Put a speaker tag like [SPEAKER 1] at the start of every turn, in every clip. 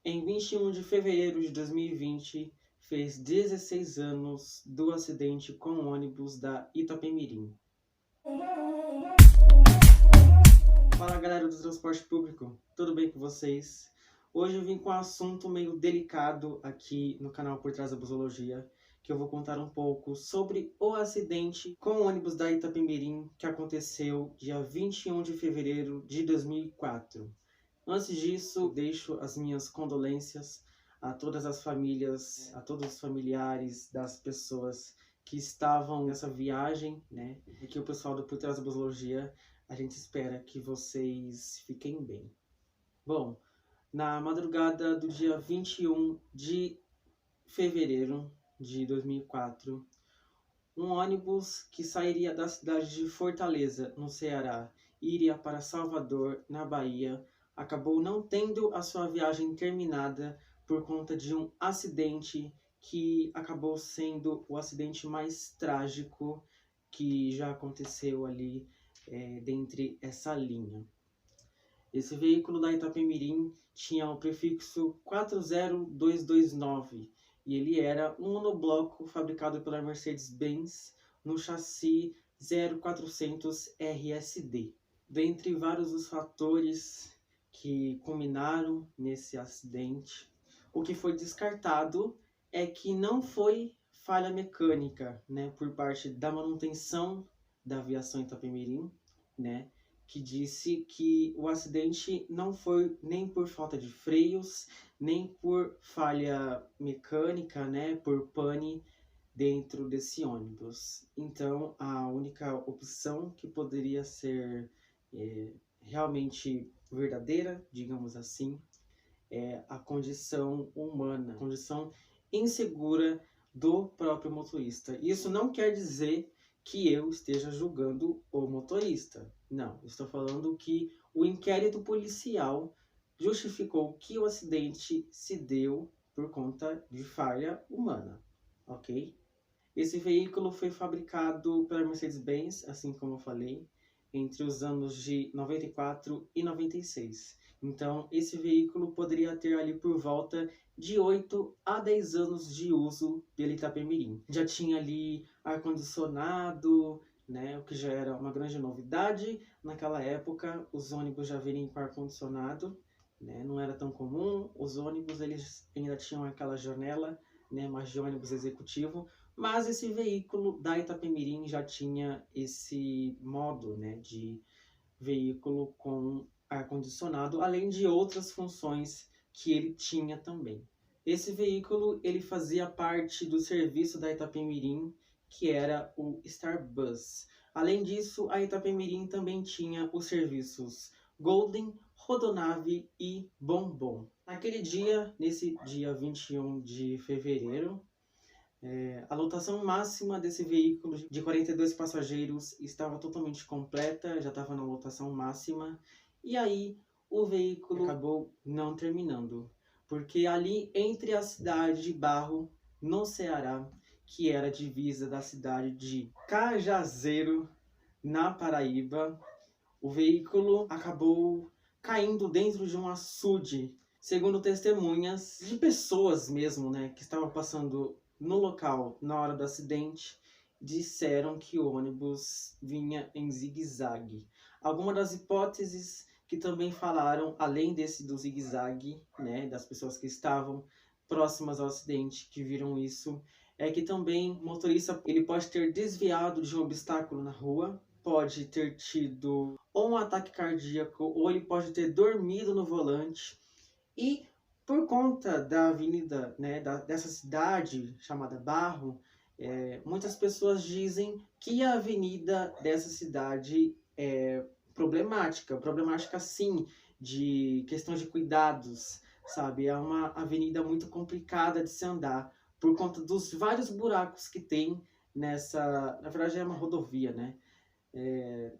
[SPEAKER 1] Em 21 de fevereiro de 2020, fez 16 anos do acidente com o ônibus da Itapemirim. Fala galera do transporte público, tudo bem com vocês? Hoje eu vim com um assunto meio delicado aqui no canal Por Trás da Busologia, que eu vou contar um pouco sobre o acidente com o ônibus da Itapemirim que aconteceu dia 21 de fevereiro de 2004. Antes disso, deixo as minhas condolências a todas as famílias, a todos os familiares das pessoas que estavam nessa viagem, né? E que o pessoal do Por Trás da Busologia, a gente espera que vocês fiquem bem. Bom, na madrugada do dia 21 de fevereiro de 2004, um ônibus que sairia da cidade de Fortaleza, no Ceará, e iria para Salvador, na Bahia, acabou não tendo a sua viagem terminada por conta de um acidente que acabou sendo o acidente mais trágico que já aconteceu ali dentre essa linha. Esse veículo da Itapemirim tinha o prefixo 40229 e ele era um monobloco fabricado pela Mercedes-Benz no chassi 0400 RSD. Dentre vários os fatores que culminaram nesse acidente, o que foi descartado é que não foi falha mecânica, né, por parte da manutenção da aviação Itapemirim, né, que disse que o acidente não foi nem por falta de freios, nem por falha mecânica, né, por pane dentro desse ônibus. Então, a única opção que poderia ser realmente verdadeira, digamos assim, é a condição humana, a condição insegura do próprio motorista. Isso não quer dizer que eu esteja julgando o motorista. Não, estou falando que o inquérito policial justificou que o acidente se deu por conta de falha humana, ok? Esse veículo foi fabricado pela Mercedes-Benz, assim como eu falei, entre os anos de 94 e 96. Então, esse veículo poderia ter ali por volta de 8 a 10 anos de uso pela Itapemirim. Já tinha ali ar-condicionado, né, o que já era uma grande novidade. Naquela época, os ônibus já vinham com ar-condicionado, né, não era tão comum. Os ônibus eles ainda tinham aquela janela, né, mas de ônibus executivo. Mas esse veículo da Itapemirim já tinha esse modo, né, de veículo com ar-condicionado, além de outras funções que ele tinha também. Esse veículo ele fazia parte do serviço da Itapemirim, que era o Starbus. Além disso, a Itapemirim também tinha os serviços Golden, Rodonave e Bombom. Naquele dia, nesse dia 21 de fevereiro, a lotação máxima desse veículo de 42 passageiros estava totalmente completa, já estava na lotação máxima, e aí o veículo acabou não terminando, porque ali entre a cidade de Barro, no Ceará, que era divisa da cidade de Cajazeiro, na Paraíba, o veículo acabou caindo dentro de um açude, segundo testemunhas de pessoas mesmo, né, que estavam passando no local na hora do acidente, disseram que o ônibus vinha em zigue-zague. Algumas das hipóteses que também falaram, além desse do zigue-zague, né, das pessoas que estavam próximas ao acidente, que viram isso, é que também o motorista ele pode ter desviado de um obstáculo na rua, pode ter tido ou um ataque cardíaco, ou ele pode ter dormido no volante. E por conta da avenida, né, dessa cidade chamada Barro, muitas pessoas dizem que a avenida dessa cidade é problemática. Problemática sim, de questão de cuidados, sabe? É uma avenida muito complicada de se andar, por conta dos vários buracos que tem nessa... Na verdade é uma rodovia, né?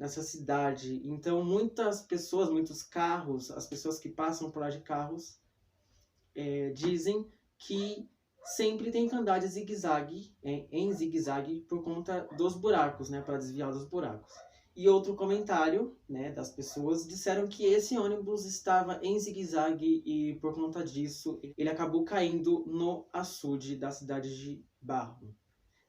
[SPEAKER 1] Nessa cidade. Então muitas pessoas, muitos carros, as pessoas que passam por lá de carros, dizem que sempre tem que andar de zigue-zague, em zigue-zague, por conta dos buracos, né, para desviar dos buracos. E outro comentário, né, das pessoas disseram que esse ônibus estava em zigue-zague e por conta disso ele acabou caindo no açude da cidade de Barro.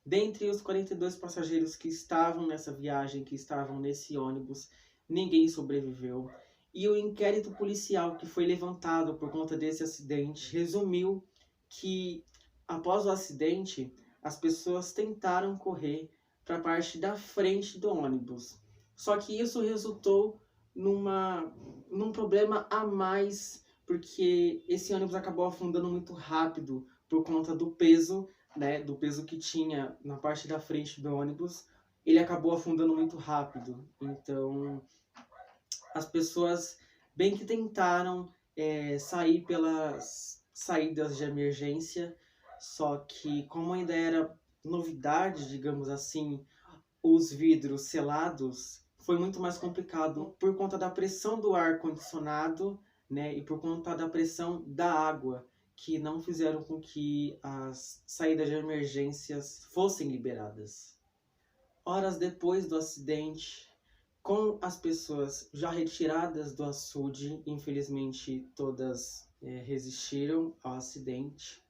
[SPEAKER 1] Dentre os 42 passageiros que estavam nessa viagem, que estavam nesse ônibus, ninguém sobreviveu. E o inquérito policial que foi levantado por conta desse acidente resumiu que, após o acidente, as pessoas tentaram correr para a parte da frente do ônibus. Só que isso resultou num problema a mais, porque esse ônibus acabou afundando muito rápido por conta do peso, né, do peso que tinha na parte da frente do ônibus. Ele acabou afundando muito rápido. Então, as pessoas bem que tentaram sair pelas saídas de emergência, só que como ainda era novidade, digamos assim, os vidros selados, foi muito mais complicado por conta da pressão do ar condicionado, né, e por conta da pressão da água, que não fizeram com que as saídas de emergências fossem liberadas. Horas depois do acidente, com as pessoas já retiradas do açude, infelizmente todas resistiram ao acidente.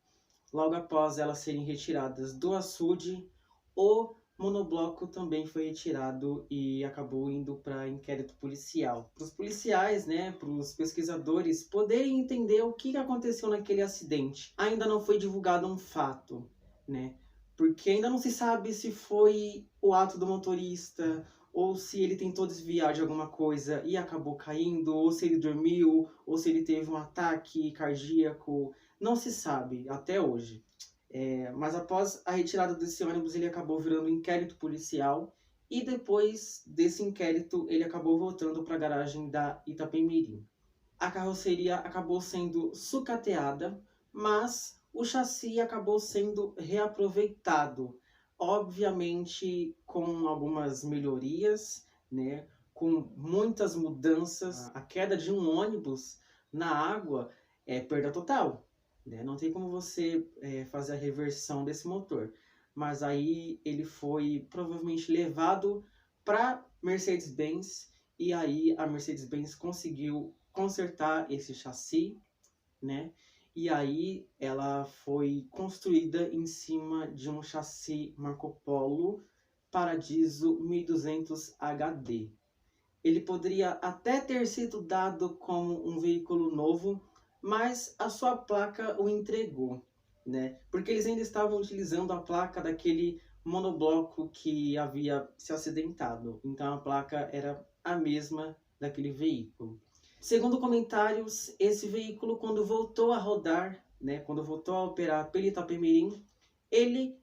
[SPEAKER 1] Logo após elas serem retiradas do açude, o monobloco também foi retirado e acabou indo para inquérito policial. Para os policiais, né, para os pesquisadores poderem entender o que aconteceu naquele acidente. Ainda não foi divulgado um fato, né? Porque ainda não se sabe se foi o ato do motorista, ou se ele tentou desviar de alguma coisa e acabou caindo, ou se ele dormiu, ou se ele teve um ataque cardíaco. Não se sabe até hoje. Mas após a retirada desse ônibus, ele acabou virando inquérito policial. E depois desse inquérito, ele acabou voltando para a garagem da Itapemirim. A carroceria acabou sendo sucateada, mas o chassi acabou sendo reaproveitado. Obviamente com algumas melhorias, né? Com muitas mudanças. A queda de um ônibus na água é perda total. Né? Não tem como você fazer a reversão desse motor. Mas aí ele foi provavelmente levado para Mercedes-Benz e aí a Mercedes-Benz conseguiu consertar esse chassi, né? E aí ela foi construída em cima de um chassi Marco Polo Paradiso 1200 HD. Ele poderia até ter sido dado como um veículo novo, mas a sua placa o entregou, né? Porque eles ainda estavam utilizando a placa daquele monobloco que havia se acidentado. Então a placa era a mesma daquele veículo. Segundo comentários, esse veículo, quando voltou a rodar, né, quando voltou a operar pelo Itapemirim, ele,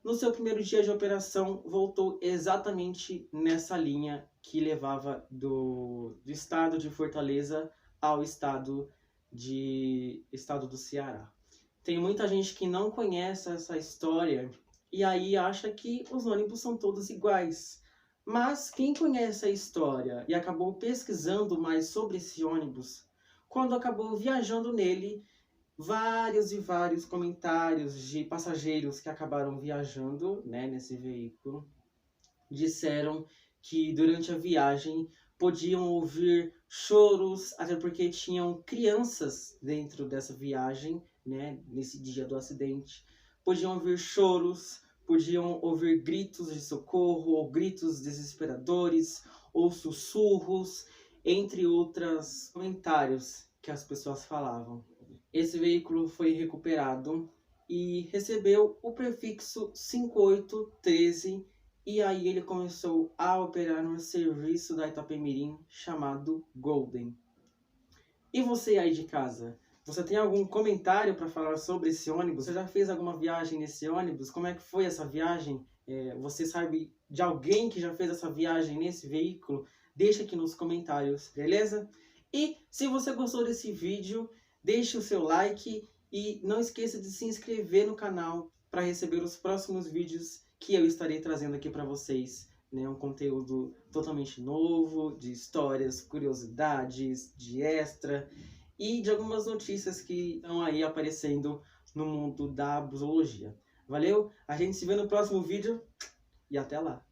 [SPEAKER 1] no seu primeiro dia de operação, voltou exatamente nessa linha que levava do estado de Fortaleza ao estado do Ceará. Tem muita gente que não conhece essa história e aí acha que os ônibus são todos iguais. Mas quem conhece a história e acabou pesquisando mais sobre esse ônibus, quando acabou viajando nele, vários e vários comentários de passageiros que acabaram viajando, né, nesse veículo, disseram que durante a viagem podiam ouvir choros, até porque tinham crianças dentro dessa viagem, né, nesse dia do acidente. Podiam ouvir choros, podiam ouvir gritos de socorro, ou gritos desesperadores, ou sussurros, entre outros comentários que as pessoas falavam. Esse veículo foi recuperado e recebeu o prefixo 5813 e aí ele começou a operar no serviço da Itapemirim chamado Golden. E você aí de casa? Você tem algum comentário para falar sobre esse ônibus? Você já fez alguma viagem nesse ônibus? Como é que foi essa viagem? Você sabe de alguém que já fez essa viagem nesse veículo? Deixa aqui nos comentários, beleza? E se você gostou desse vídeo, deixe o seu like e não esqueça de se inscrever no canal para receber os próximos vídeos que eu estarei trazendo aqui para vocês. Né? Um conteúdo totalmente novo, de histórias, curiosidades, de extra e de algumas notícias que estão aí aparecendo no mundo da zoologia. Valeu? A gente se vê no próximo vídeo e até lá!